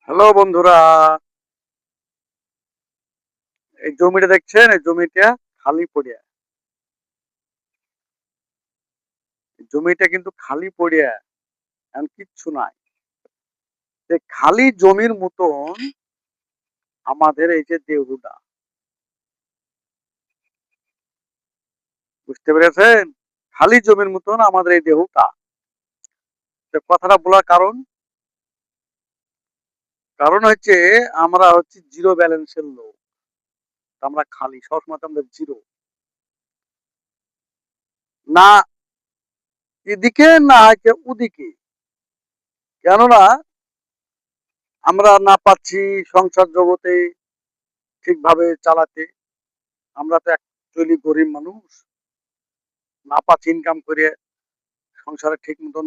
Hello বন্ধুরা, এই জমিটা দেখছেন? এই জমিটা খালি পড়িয়া। জমিটা কিন্তু খালি পড়িয়া, এখন কিচ্ছু নাই। এই খালি জমির মতন আমাদের এই যে দেহটা, বুঝতে পেরেছেন? খালি জমির মতন আমাদের এই দেহটা। তো কথাটা বলার কারণ হচ্ছে আমরা হচ্ছে জিরো ব্যালেন্সের লোক। আমরা খালি, সবসময় তো আমরা জিরো। না এদিকে না হচ্ছে ওদিকে। কেননা আমরা না পাচ্ছি সংসার জগতে ঠিকভাবে চালাতে। আমরা তো অ্যাকচুয়ালি গরিব মানুষ। না পাচ্ছি ইনকাম করে সংসারে ঠিক মতন